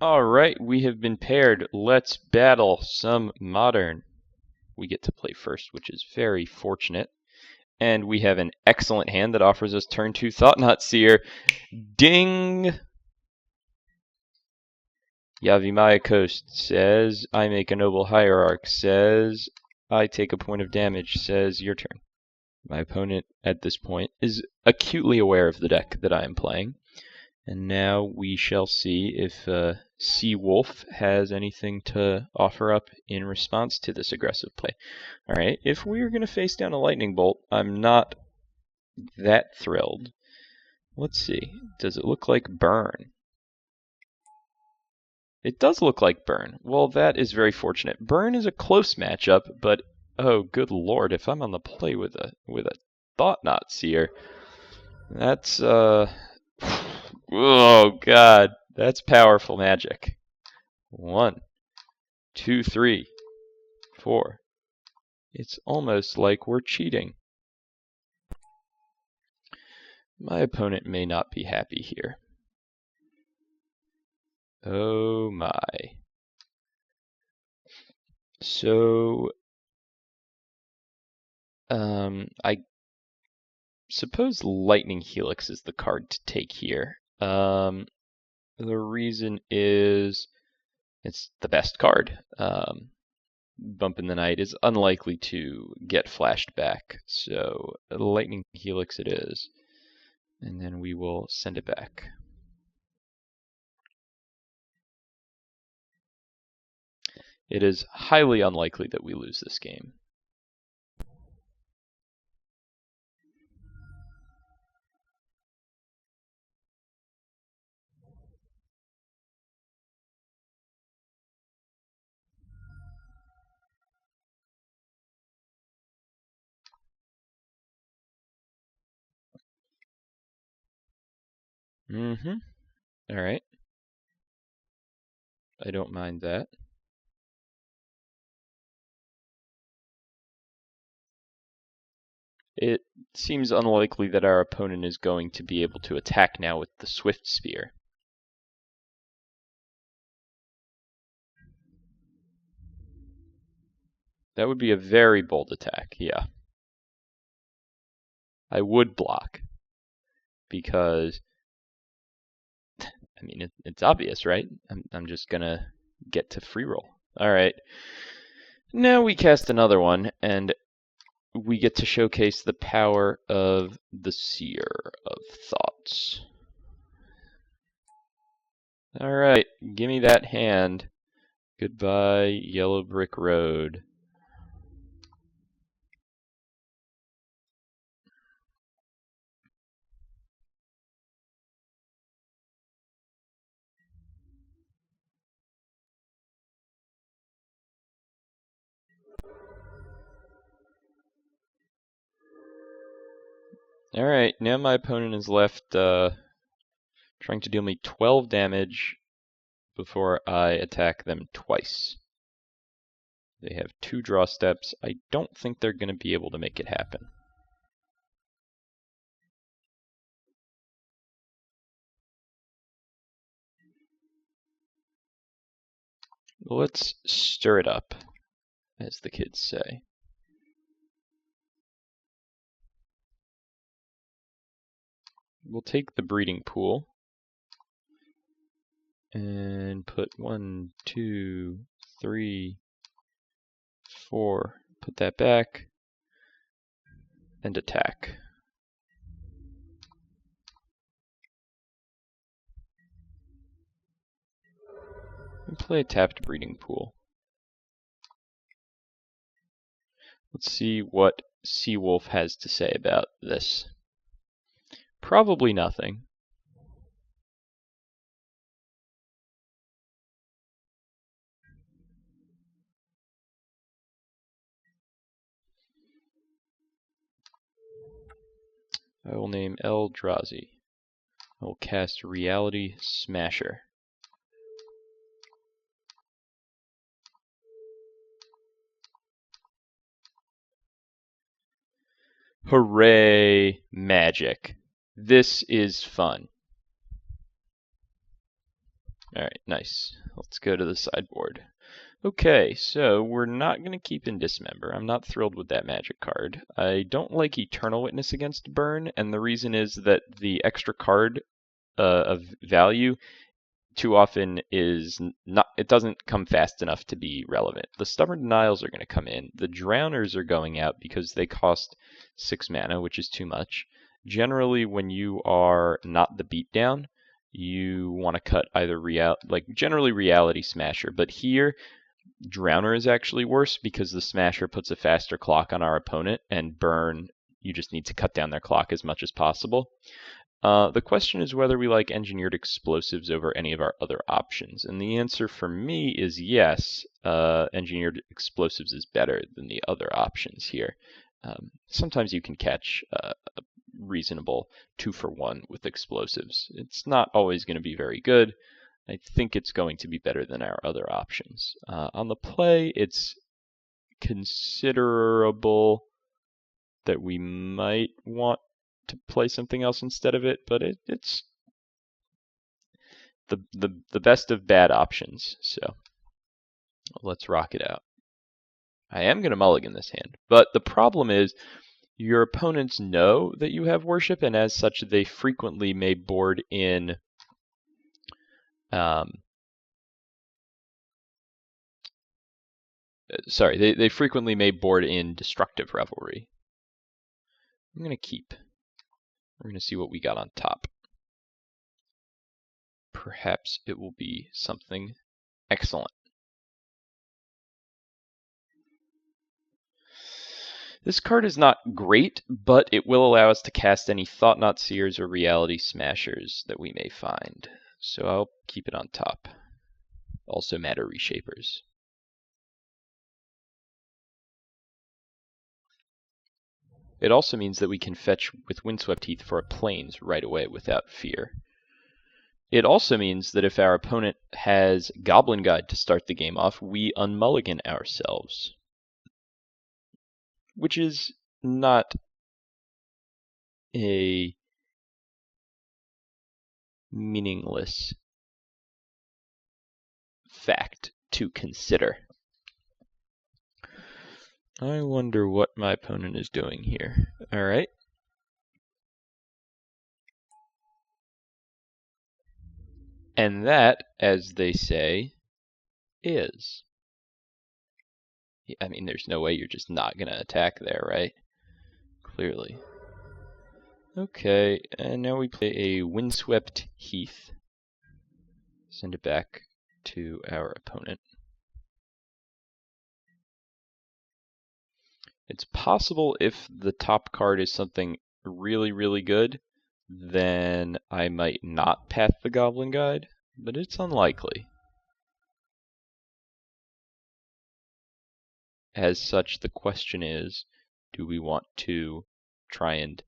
Alright, we have been paired. Let's battle some Modern. We get to play first, which is very fortunate. And we have an excellent hand that offers us turn 2 Thought-Knot Seer. Ding! Yavimaya Coast says, I make a Noble Hierarch. Says, I take a point of damage. Says, your turn. My opponent at this point is acutely aware of the deck that I am playing. And now we shall see if Sea Wolf has anything to offer up in response to this aggressive play. Alright, if we are going to face down a Lightning Bolt, I'm not that thrilled. Let's see. Does it look like Burn? It does look like Burn. Well, that is very fortunate. Burn is a close matchup, but oh, good lord, if I'm on the play with a Thought-Knot Seer, that's oh god, that's powerful magic. 1, 2, 3, 4. It's almost like we're cheating. My opponent may not be happy here. Oh my. So, I suppose Lightning Helix is the card to take here. The reason is it's the best card. Bump in the Night is unlikely to get flashed back, so Lightning Helix it is. And then we will send it back. It is highly unlikely that we lose this game. Alright. I don't mind that. It seems unlikely that our opponent is going to be able to attack now with the Swift Spear. That would be a very bold attack, yeah. I would block, because, I mean, it's obvious, right? I'm just gonna get to free roll. Alright. Now we cast another one, and we get to showcase the power of the Seer of Thoughts. Alright, give me that hand. Goodbye, Yellow Brick Road. Alright, now my opponent is left trying to deal me 12 damage before I attack them twice. They have 2 draw steps. I don't think they're going to be able to make it happen. Let's stir it up, as the kids say. We'll take the breeding pool and put 1, 2, 3, 4. Put that back and attack. And play a tapped breeding pool. Let's see what Sea Wolf has to say about this. Probably nothing. I will name Eldrazi. I will cast Reality Smasher. Hooray, magic. This is fun. Alright, nice. Let's go to the sideboard. Okay, so we're not going to keep in Dismember. I'm not thrilled with that magic card. I don't like Eternal Witness against burn, and the reason is that the extra card of value too often is not, it doesn't come fast enough to be relevant. The Stubborn Denials are going to come in. The Drowners are going out because they cost 6 mana, which is too much. Generally, when you are not the beatdown, you want to cut either generally Reality Smasher, but here Drowner is actually worse because the Smasher puts a faster clock on our opponent, and burn, you just need to cut down their clock as much as possible. The question is whether we like Engineered Explosives over any of our other options, and the answer for me is yes. Engineered Explosives is better than the other options here. Sometimes you can catch a reasonable 2-for-1 with explosives. It's not always going to be very good. I think it's going to be better than our other options. On the play, it's considerable that we might want to play something else instead of it, but it's the best of bad options, so let's rock it out. I am going to mulligan this hand, but the problem is your opponents know that you have worship, and as such they frequently may board in they frequently may board in Destructive Revelry. I'm going to keep. We're going to see what we got on top. Perhaps it will be something excellent. This card is not great, but it will allow us to cast any Thought-Knot Seers or Reality Smashers that we may find. So I'll keep it on top. Also Matter Reshapers. It also means that we can fetch with Windswept Heath for a Plains right away without fear. It also means that if our opponent has Goblin Guide to start the game off, we unmulligan ourselves. Which is not a meaningless fact to consider. I wonder what my opponent is doing here. Alright. And that, as they say, is. I mean, there's no way you're just not going to attack there, right? Clearly. Okay, and now we play a Windswept Heath. Send it back to our opponent. It's possible if the top card is something really, really good, then I might not path the Goblin Guide, but it's unlikely. As such, the question is, do we want to try and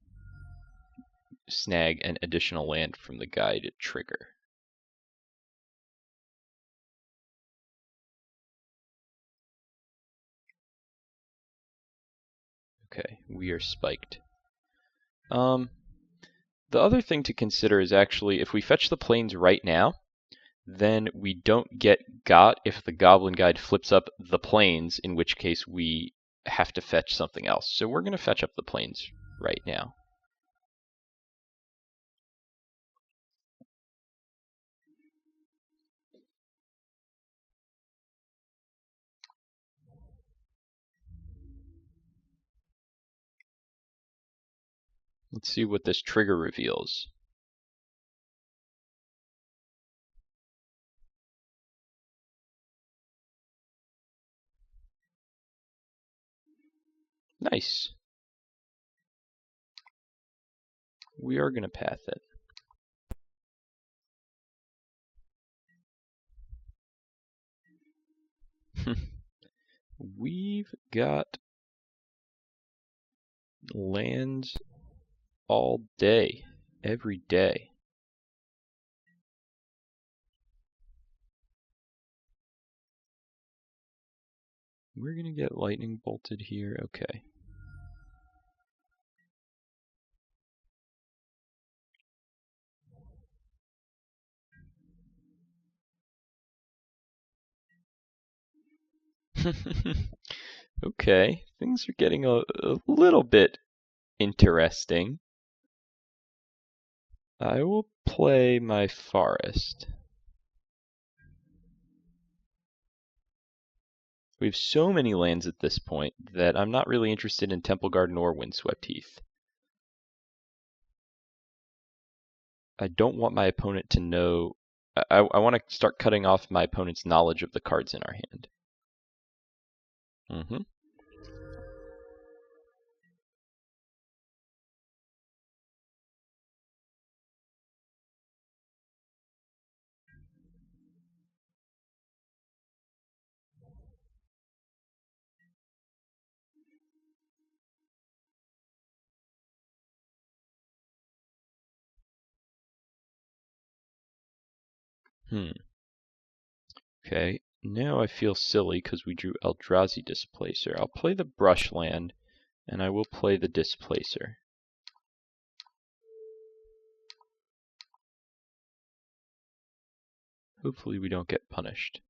snag an additional land from the guide trigger? Okay, we are spiked. The other thing to consider is actually, if we fetch the Plains right now, then we don't get got if the Goblin Guide flips up the Plains, in which case we have to fetch something else. So we're going to fetch up the Plains right now. Let's see what this trigger reveals. Nice. We are going to path it. We've got lands all day, every day. We're going to get lightning bolted here. Okay. Okay, things are getting a little bit interesting. I will play my forest. We have so many lands at this point that I'm not really interested in Temple Garden or Windswept Heath. I don't want my opponent to know. I want to start cutting off my opponent's knowledge of the cards in our hand. Okay, now I feel silly because we drew Eldrazi Displacer. I'll play the Brushland, and I will play the Displacer. Hopefully we don't get punished.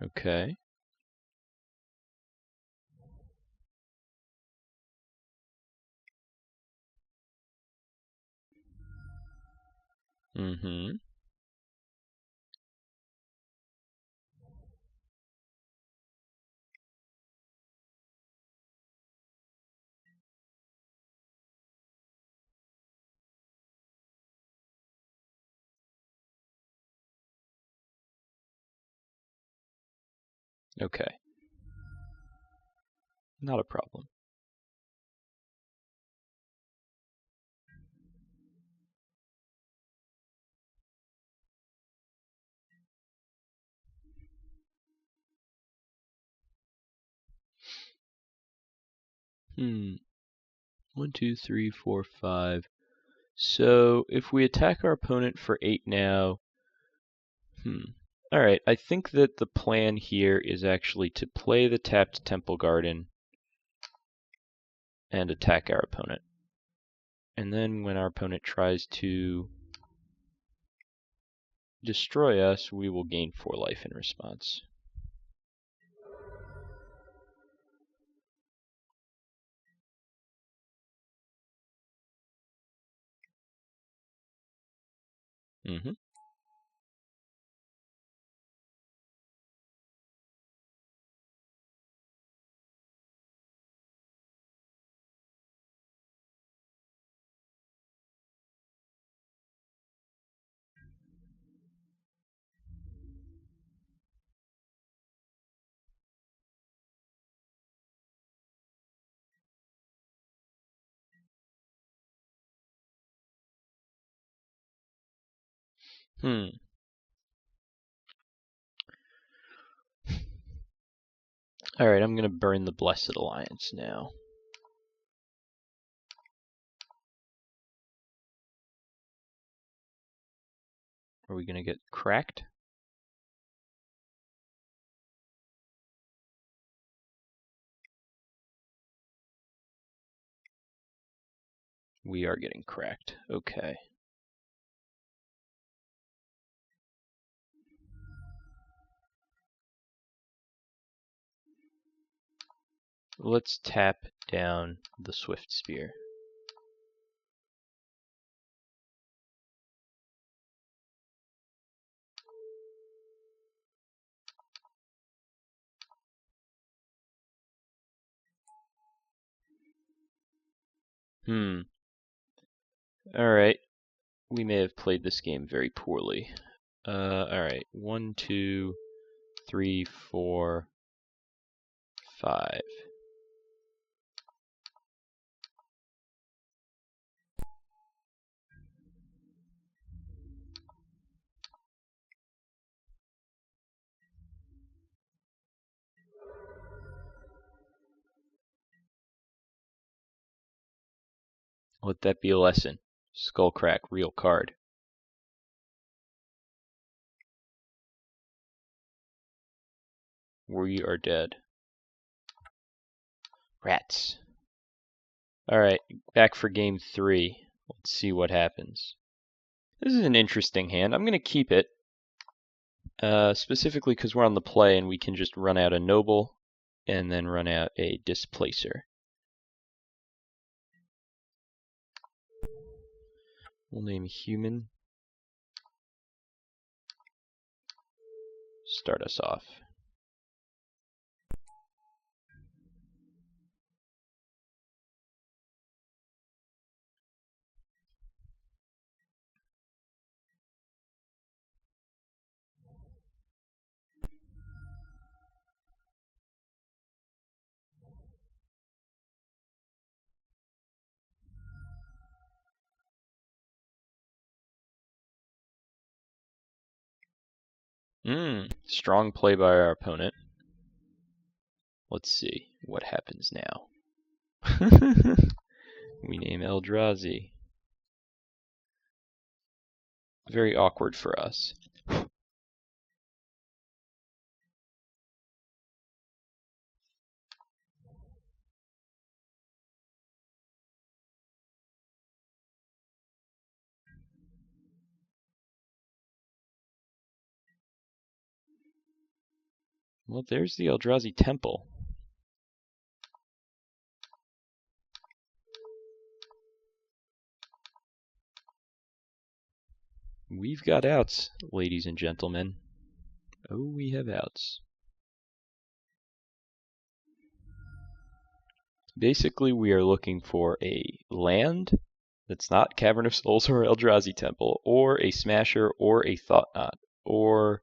Okay. Okay. Not a problem. One, two, three, four, five. So if we attack our opponent for 8 now, Alright, I think that the plan here is actually to play the tapped Temple Garden and attack our opponent. And then when our opponent tries to destroy us, we will gain 4 life in response. Alright, I'm going to burn the Blessed Alliance now. Are we going to get cracked? We are getting cracked. Okay. Let's tap down the Swift Spear. Alright. We may have played this game very poorly. Alright. 1, 2, 3, 4, 5. Let that be a lesson. Skullcrack, real card. We are dead. Rats. Alright, back for game 3. Let's see what happens. This is an interesting hand. I'm going to keep it. Specifically because we're on the play and we can just run out a Noble and then run out a Displacer. We'll name Human. Start us off. Strong play by our opponent. Let's see what happens now. We name Eldrazi. Very awkward for us. Well, there's the Eldrazi Temple. We've got outs, ladies and gentlemen. Oh, we have outs. Basically, we are looking for a land that's not Cavern of Souls or Eldrazi Temple, or a Smasher, or a Thought-Knot, or,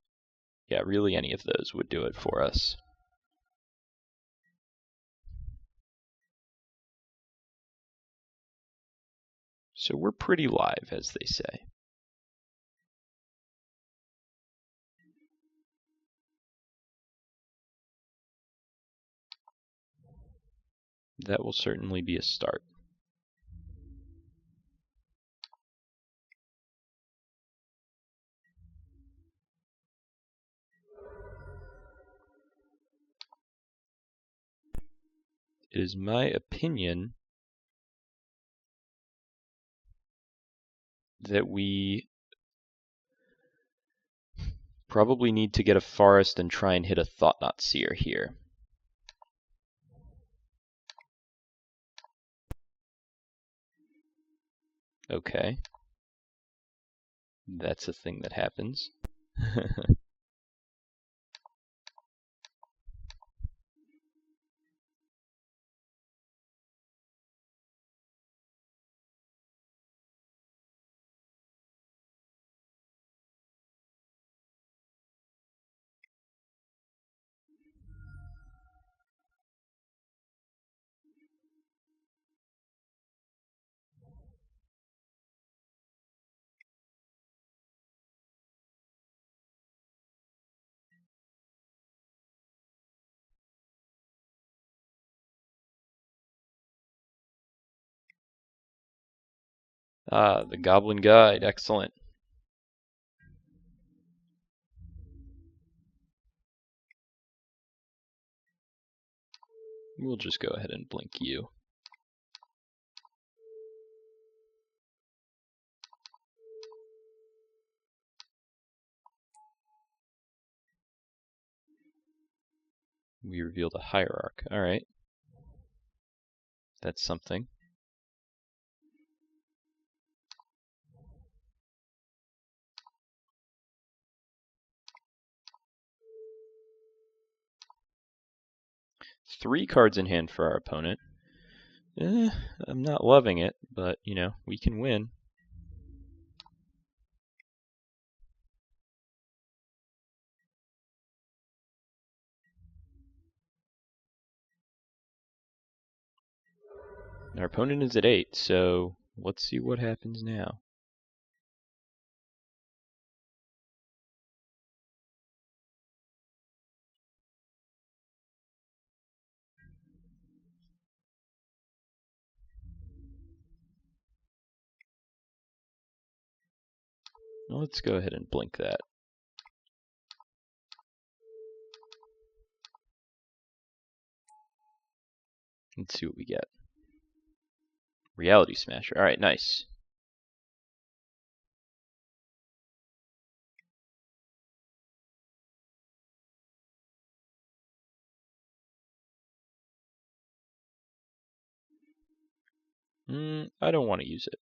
yeah, really any of those would do it for us. So we're pretty live, as they say. That will certainly be a start. It is my opinion that we probably need to get a forest and try and hit a Thought-Knot Seer here. Okay. That's a thing that happens. Ah, the Goblin Guide, excellent. We'll just go ahead and blink you. We revealed a Hierarch, alright. That's something. Three cards in hand for our opponent. I'm not loving it, but, you know, we can win. Our opponent is at 8, so let's see what happens now. Well, let's go ahead and blink that. Let's see what we get. Reality Smasher. Alright, nice. I don't want to use it.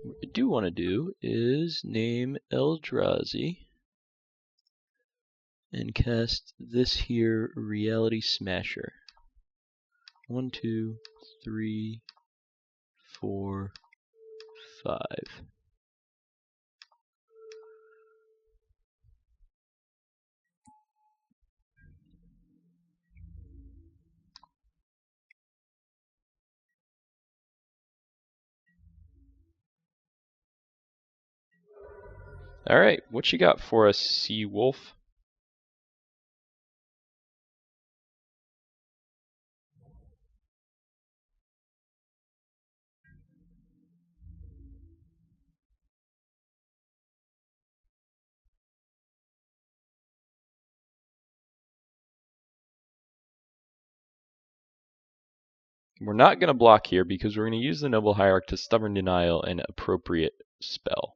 What I do want to do is name Eldrazi and cast this here Reality Smasher. 1, 2, 3, 4, 5. Alright, what you got for us, Sea Wolf? We're not going to block here because we're going to use the Noble Hierarch to Stubborn Denial an appropriate spell.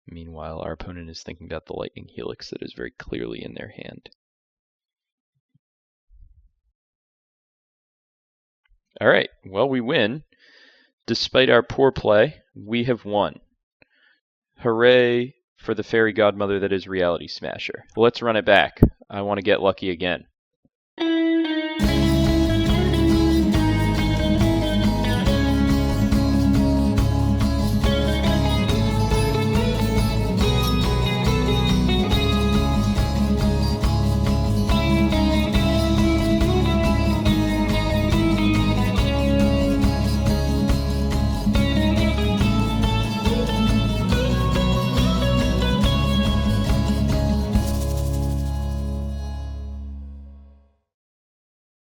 Meanwhile, our opponent is thinking about the Lightning Helix that is very clearly in their hand. Alright, well, we win. Despite our poor play, we have won. Hooray for the fairy godmother that is Reality Smasher. Let's run it back. I want to get lucky again.